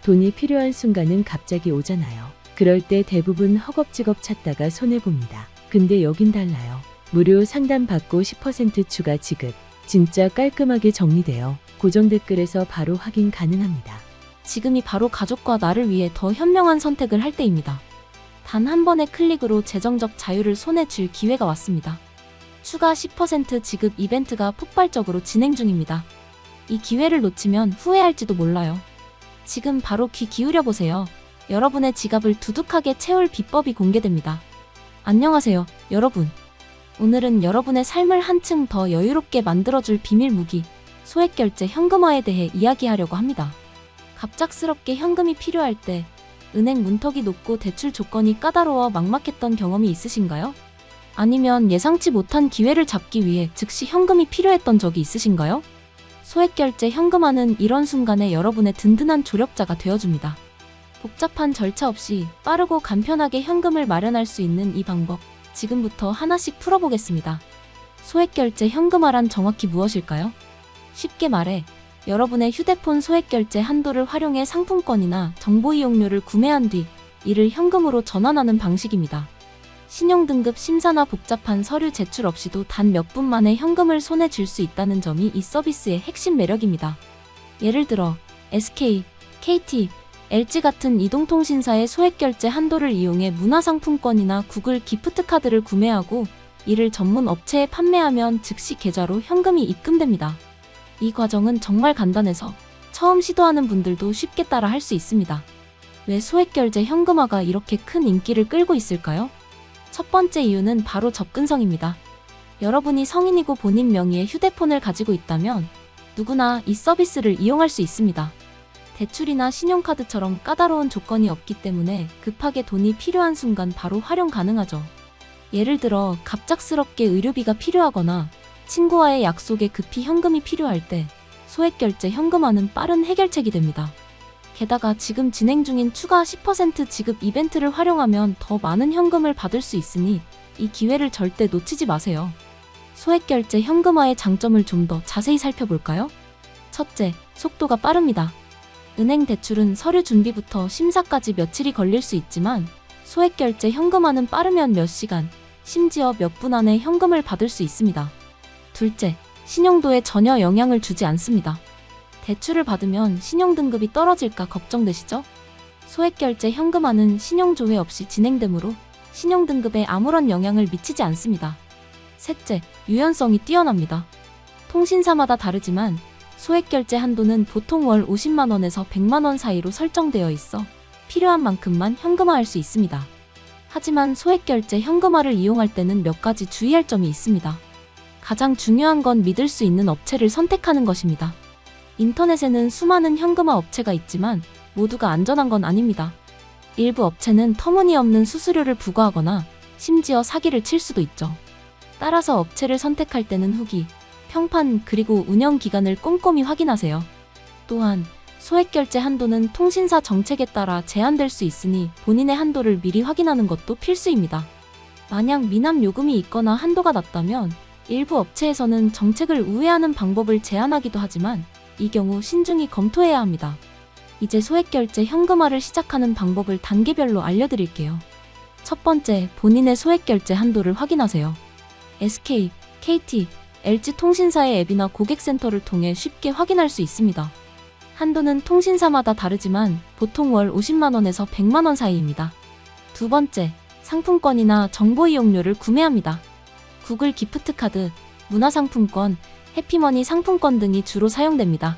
돈이 필요한 순간은 갑자기 오잖아요. 그럴 때 대부분 허겁지겁 찾다가 손해봅니다. 근데 여긴 달라요. 무료 상담 받고 10% 추가 지급. 진짜 깔끔하게 정리돼요. 고정 댓글에서 바로 확인 가능합니다. 지금이 바로 가족과 나를 위해 더 현명한 선택을 할 때입니다. 단 한 번의 클릭으로 재정적 자유를 손에 쥘 기회가 왔습니다. 추가 10% 지급 이벤트가 폭발적으로 진행 중입니다. 이 기회를 놓치면 후회할지도 몰라요. 지금 바로 귀 기울여 보세요. 여러분의 지갑을 두둑하게 채울 비법이 공개됩니다. 안녕하세요, 여러분. 오늘은 여러분의 삶을 한층 더 여유롭게 만들어줄 비밀 무기, 소액결제 현금화에 대해 이야기하려고 합니다. 갑작스럽게 현금이 필요할 때 은행 문턱이 높고 대출 조건이 까다로워 막막했던 경험이 있으신가요? 아니면 예상치 못한 기회를 잡기 위해 즉시 현금이 필요했던 적이 있으신가요? 소액결제 현금화는 이런 순간에 여러분의 든든한 조력자가 되어줍니다. 복잡한 절차 없이 빠르고 간편하게 현금을 마련할 수 있는 이 방법, 지금부터 하나씩 풀어보겠습니다. 소액결제 현금화란 정확히 무엇일까요? 쉽게 말해, 여러분의 휴대폰 소액결제 한도를 활용해 상품권이나 정보 이용료를 구매한 뒤 이를 현금으로 전환하는 방식입니다. 신용등급 심사나 복잡한 서류 제출 없이도 단 몇 분 만에 현금을 손에 쥘 수 있다는 점이 이 서비스의 핵심 매력입니다. 예를 들어 SK, KT, LG 같은 이동통신사의 소액결제 한도를 이용해 문화상품권이나 구글 기프트카드를 구매하고 이를 전문 업체에 판매하면 즉시 계좌로 현금이 입금됩니다. 이 과정은 정말 간단해서 처음 시도하는 분들도 쉽게 따라 할 수 있습니다. 왜 소액결제 현금화가 이렇게 큰 인기를 끌고 있을까요? 첫 번째 이유는 바로 접근성입니다. 여러분이 성인이고 본인 명의의 휴대폰을 가지고 있다면 누구나 이 서비스를 이용할 수 있습니다. 대출이나 신용카드처럼 까다로운 조건이 없기 때문에 급하게 돈이 필요한 순간 바로 활용 가능하죠. 예를 들어 갑작스럽게 의료비가 필요하거나 친구와의 약속에 급히 현금이 필요할 때 소액결제 현금화는 빠른 해결책이 됩니다. 게다가 지금 진행 중인 추가 10% 지급 이벤트를 활용하면 더 많은 현금을 받을 수 있으니 이 기회를 절대 놓치지 마세요. 소액결제 현금화의 장점을 좀 더 자세히 살펴볼까요? 첫째, 속도가 빠릅니다. 은행 대출은 서류 준비부터 심사까지 며칠이 걸릴 수 있지만 소액결제 현금화는 빠르면 몇 시간, 심지어 몇 분 안에 현금을 받을 수 있습니다. 둘째, 신용도에 전혀 영향을 주지 않습니다. 대출을 받으면 신용등급이 떨어질까 걱정되시죠? 소액결제 현금화는 신용조회 없이 진행되므로 신용등급에 아무런 영향을 미치지 않습니다. 셋째, 유연성이 뛰어납니다. 통신사마다 다르지만 소액결제 한도는 보통 월 50만 원에서 100만 원 사이로 설정되어 있어 필요한 만큼만 현금화할 수 있습니다. 하지만 소액결제 현금화를 이용할 때는 몇 가지 주의할 점이 있습니다. 가장 중요한 건 믿을 수 있는 업체를 선택하는 것입니다. 인터넷에는 수많은 현금화 업체가 있지만 모두가 안전한 건 아닙니다. 일부 업체는 터무니없는 수수료를 부과하거나 심지어 사기를 칠 수도 있죠. 따라서 업체를 선택할 때는 후기, 평판 그리고 운영 기간을 꼼꼼히 확인하세요. 또한 소액결제 한도는 통신사 정책에 따라 제한될 수 있으니 본인의 한도를 미리 확인하는 것도 필수입니다. 만약 미납 요금이 있거나 한도가 낮다면 일부 업체에서는 정책을 우회하는 방법을 제안하기도 하지만 이 경우 신중히 검토해야 합니다. 이제 소액결제 현금화를 시작하는 방법을 단계별로 알려드릴게요. 첫 번째, 본인의 소액결제 한도를 확인하세요. SK, KT, LG 통신사의 앱이나 고객센터를 통해 쉽게 확인할 수 있습니다. 한도는 통신사마다 다르지만 보통 월 50만 원에서 100만 원 사이입니다. 두 번째, 상품권이나 정보 이용료를 구매합니다. 구글 기프트카드, 문화상품권, 해피머니 상품권 등이 주로 사용됩니다.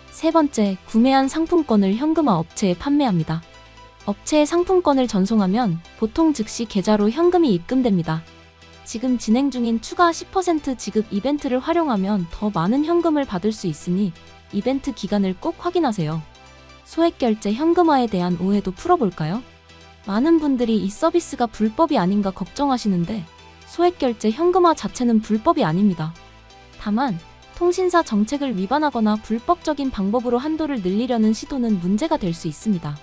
세 번째, 구매한 상품권을 현금화 업체에 판매합니다. 업체에 상품권을 전송하면 보통 즉시 계좌로 현금이 입금됩니다. 지금 진행 중인 추가 10% 지급 이벤트를 활용하면 더 많은 현금을 받을 수 있으니 이벤트 기간을 꼭 확인하세요. 소액결제 현금화에 대한 오해도 풀어볼까요? 많은 분들이 이 서비스가 불법이 아닌가 걱정하시는데 소액결제 현금화 자체는 불법이 아닙니다. 다만 통신사 정책을 위반하거나 불법적인 방법으로 한도를 늘리려는 시도는 문제가 될 수 있습니다.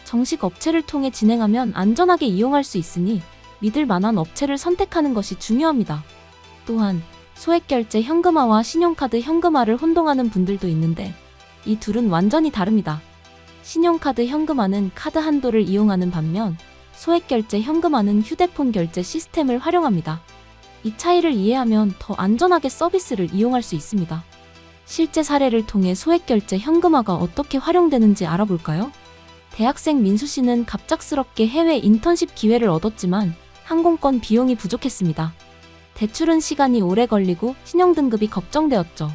정식 업체를 통해 진행하면 안전하게 이용할 수 있으니 믿을 만한 업체를 선택하는 것이 중요합니다. 또한 소액결제 현금화와 신용카드 현금화를 혼동하는 분들도 있는데 이 둘은 완전히 다릅니다. 신용카드 현금화는 카드 한도를 이용하는 반면 소액결제 현금화는 휴대폰 결제 시스템을 활용합니다. 이 차이를 이해하면 더 안전하게 서비스를 이용할 수 있습니다. 실제 사례를 통해 소액결제 현금화가 어떻게 활용되는지 알아볼까요? 대학생 민수 씨는 갑작스럽게 해외 인턴십 기회를 얻었지만 항공권 비용이 부족했습니다. 대출은 시간이 오래 걸리고 신용등급이 걱정되었죠.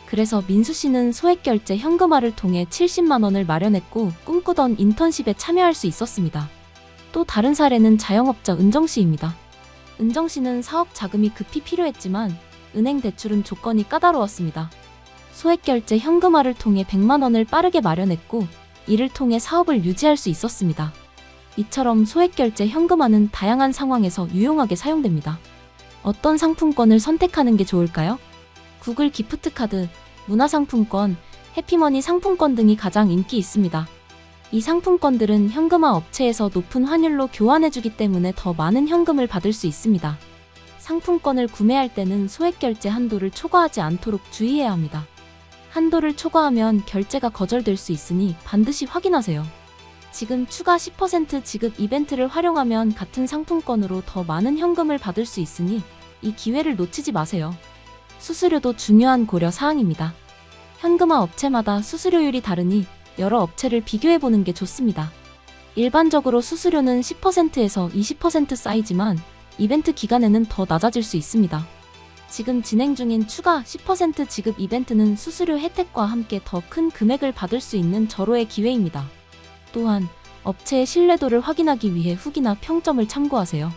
그래서 민수 씨는 소액결제 현금화를 통해 70만 원을 마련했고 꿈꾸던 인턴십에 참여할 수 있었습니다. 또 다른 사례는 자영업자 은정 씨입니다. 은정 씨는 사업 자금이 급히 필요했지만 은행 대출은 조건이 까다로웠습니다. 소액결제 현금화를 통해 100만 원을 빠르게 마련했고 이를 통해 사업을 유지할 수 있었습니다. 이처럼 소액결제 현금화는 다양한 상황에서 유용하게 사용됩니다. 어떤 상품권을 선택하는 게 좋을까요? 구글 기프트카드, 문화상품권, 해피머니 상품권 등이 가장 인기 있습니다. 이 상품권들은 현금화 업체에서 높은 환율로 교환해주기 때문에 더 많은 현금을 받을 수 있습니다. 상품권을 구매할 때는 소액결제 한도를 초과하지 않도록 주의해야 합니다. 한도를 초과하면 결제가 거절될 수 있으니 반드시 확인하세요. 지금 추가 10% 지급 이벤트를 활용하면 같은 상품권으로 더 많은 현금을 받을 수 있으니 이 기회를 놓치지 마세요. 수수료도 중요한 고려 사항입니다. 현금화 업체마다 수수료율이 다르니 여러 업체를 비교해보는 게 좋습니다. 일반적으로 수수료는 10%에서 20% 쌓이지만 이벤트 기간에는 더 낮아질 수 있습니다. 지금 진행 중인 추가 10% 지급 이벤트는 수수료 혜택과 함께 더 큰 금액을 받을 수 있는 절호의 기회입니다. 또한 업체의 신뢰도를 확인하기 위해 후기나 평점을 참고하세요.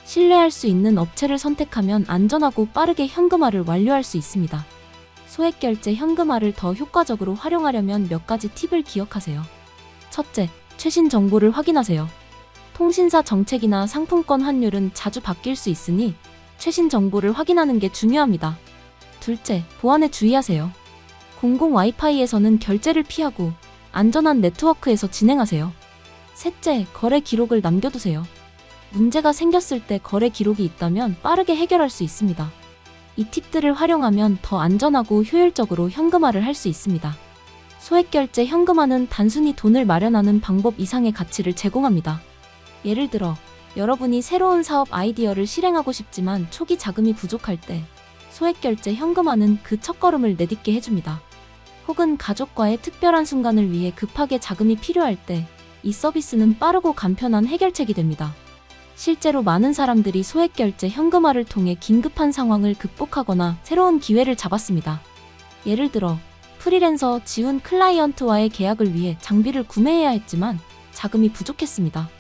신뢰할 수 있는 업체를 선택하면 안전하고 빠르게 현금화를 완료할 수 있습니다. 소액결제 현금화를 더 효과적으로 활용하려면 몇 가지 팁을 기억하세요. 첫째, 최신 정보를 확인하세요. 통신사 정책이나 상품권 환율은 자주 바뀔 수 있으니 최신 정보를 확인하는 게 중요합니다. 둘째, 보안에 주의하세요. 공공 와이파이에서는 결제를 피하고 안전한 네트워크에서 진행하세요. 셋째, 거래 기록을 남겨두세요. 문제가 생겼을 때 거래 기록이 있다면 빠르게 해결할 수 있습니다. 이 팁들을 활용하면 더 안전하고 효율적으로 현금화를 할 수 있습니다. 소액결제 현금화는 단순히 돈을 마련하는 방법 이상의 가치를 제공합니다. 예를 들어, 여러분이 새로운 사업 아이디어를 실행하고 싶지만 초기 자금이 부족할 때 소액결제 현금화는 그 첫걸음을 내딛게 해줍니다. 혹은 가족과의 특별한 순간을 위해 급하게 자금이 필요할 때 이 서비스는 빠르고 간편한 해결책이 됩니다. 실제로 많은 사람들이 소액결제 현금화를 통해 긴급한 상황을 극복하거나 새로운 기회를 잡았습니다. 예를 들어 프리랜서 지훈 클라이언트와의 계약을 위해 장비를 구매해야 했지만 자금이 부족했습니다.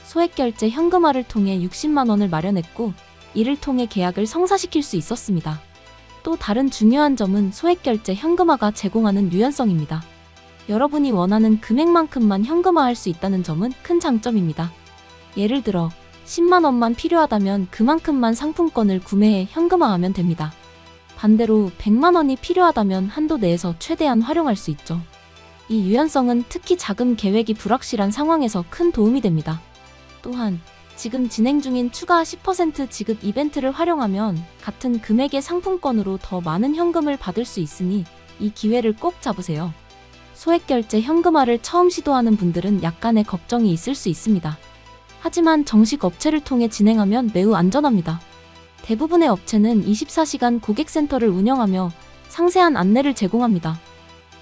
소액결제 현금화를 통해 60만 원을 마련했고 이를 통해 계약을 성사시킬 수 있었습니다. 또 다른 중요한 점은 소액결제 현금화가 제공하는 유연성입니다. 여러분이 원하는 금액만큼만 현금화할 수 있다는 점은 큰 장점입니다. 예를 들어 10만 원만 필요하다면 그만큼만 상품권을 구매해 현금화하면 됩니다. 반대로 100만 원이 필요하다면 한도 내에서 최대한 활용할 수 있죠. 이 유연성은 특히 자금 계획이 불확실한 상황에서 큰 도움이 됩니다. 또한 지금 진행 중인 추가 10% 지급 이벤트를 활용하면 같은 금액의 상품권으로 더 많은 현금을 받을 수 있으니 이 기회를 꼭 잡으세요. 소액결제 현금화를 처음 시도하는 분들은 약간의 걱정이 있을 수 있습니다. 하지만 정식 업체를 통해 진행하면 매우 안전합니다. 대부분의 업체는 24시간 고객센터를 운영하며 상세한 안내를 제공합니다.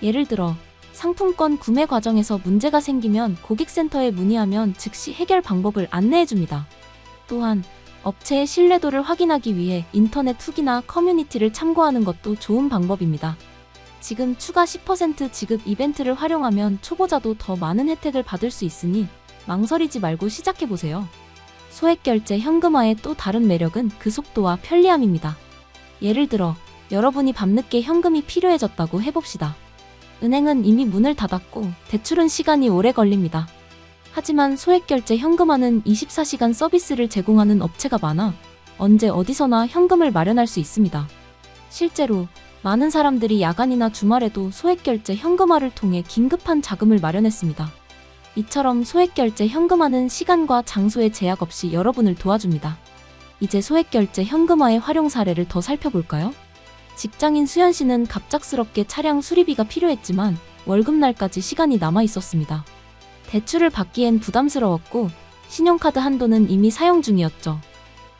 예를 들어 상품권 구매 과정에서 문제가 생기면 고객센터에 문의하면 즉시 해결 방법을 안내해줍니다. 또한 업체의 신뢰도를 확인하기 위해 인터넷 후기나 커뮤니티를 참고하는 것도 좋은 방법입니다. 지금 추가 10% 지급 이벤트를 활용하면 초보자도 더 많은 혜택을 받을 수 있으니 망설이지 말고 시작해보세요. 소액결제 현금화의 또 다른 매력은 그 속도와 편리함입니다. 예를 들어 여러분이 밤늦게 현금이 필요해졌다고 해봅시다. 은행은 이미 문을 닫았고 대출은 시간이 오래 걸립니다. 하지만 소액결제 현금화는 24시간 서비스를 제공하는 업체가 많아 언제 어디서나 현금을 마련할 수 있습니다. 실제로 많은 사람들이 야간이나 주말에도 소액결제 현금화를 통해 긴급한 자금을 마련했습니다. 이처럼 소액결제 현금화는 시간과 장소의 제약 없이 여러분을 도와줍니다. 이제 소액결제 현금화의 활용 사례를 더 살펴볼까요? 직장인 수연 씨는 갑작스럽게 차량 수리비가 필요했지만 월급날까지 시간이 남아 있었습니다. 대출을 받기엔 부담스러웠고 신용카드 한도는 이미 사용 중이었죠.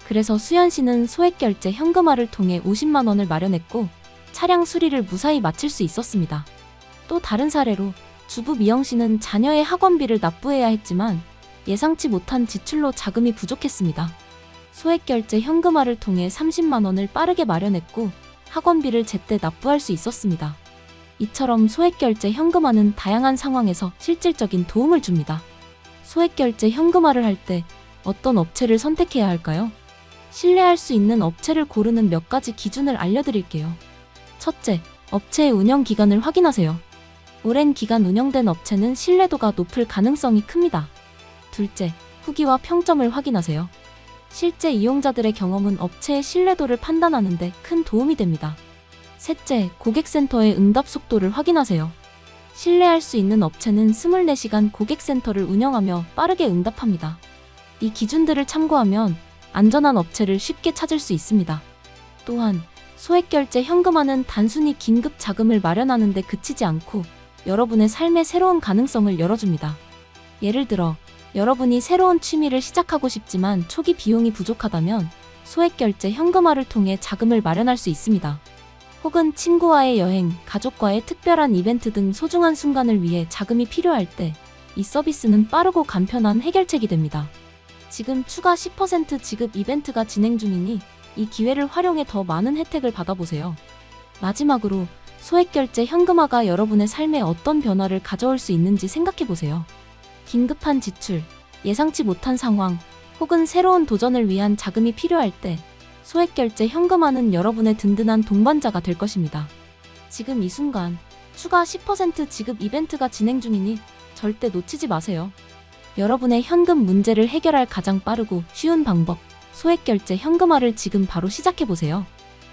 그래서 수연 씨는 소액결제 현금화를 통해 50만 원을 마련했고 차량 수리를 무사히 마칠 수 있었습니다. 또 다른 사례로 주부 미영 씨는 자녀의 학원비를 납부해야 했지만 예상치 못한 지출로 자금이 부족했습니다. 소액결제 현금화를 통해 30만 원을 빠르게 마련했고 학원비를 제때 납부할 수 있었습니다. 이처럼 소액결제 현금화는 다양한 상황에서 실질적인 도움을 줍니다. 소액결제 현금화를 할 때 어떤 업체를 선택해야 할까요? 신뢰할 수 있는 업체를 고르는 몇 가지 기준을 알려드릴게요. 첫째, 업체의 운영 기간을 확인하세요. 오랜 기간 운영된 업체는 신뢰도가 높을 가능성이 큽니다. 둘째, 후기와 평점을 확인하세요. 실제 이용자들의 경험은 업체의 신뢰도를 판단하는 데 큰 도움이 됩니다. 셋째, 고객센터의 응답 속도를 확인하세요. 신뢰할 수 있는 업체는 24시간 고객센터를 운영하며 빠르게 응답합니다. 이 기준들을 참고하면 안전한 업체를 쉽게 찾을 수 있습니다. 또한 소액결제 현금화는 단순히 긴급 자금을 마련하는 데 그치지 않고 여러분의 삶의 새로운 가능성을 열어줍니다. 예를 들어 여러분이 새로운 취미를 시작하고 싶지만 초기 비용이 부족하다면 소액결제 현금화를 통해 자금을 마련할 수 있습니다. 혹은 친구와의 여행, 가족과의 특별한 이벤트 등 소중한 순간을 위해 자금이 필요할 때 이 서비스는 빠르고 간편한 해결책이 됩니다. 지금 추가 10% 지급 이벤트가 진행 중이니 이 기회를 활용해 더 많은 혜택을 받아보세요. 마지막으로 소액결제 현금화가 여러분의 삶에 어떤 변화를 가져올 수 있는지 생각해보세요. 긴급한 지출, 예상치 못한 상황, 혹은 새로운 도전을 위한 자금이 필요할 때 소액결제 현금화는 여러분의 든든한 동반자가 될 것입니다. 지금 이 순간 추가 10% 지급 이벤트가 진행 중이니 절대 놓치지 마세요. 여러분의 현금 문제를 해결할 가장 빠르고 쉬운 방법, 소액결제 현금화를 지금 바로 시작해보세요.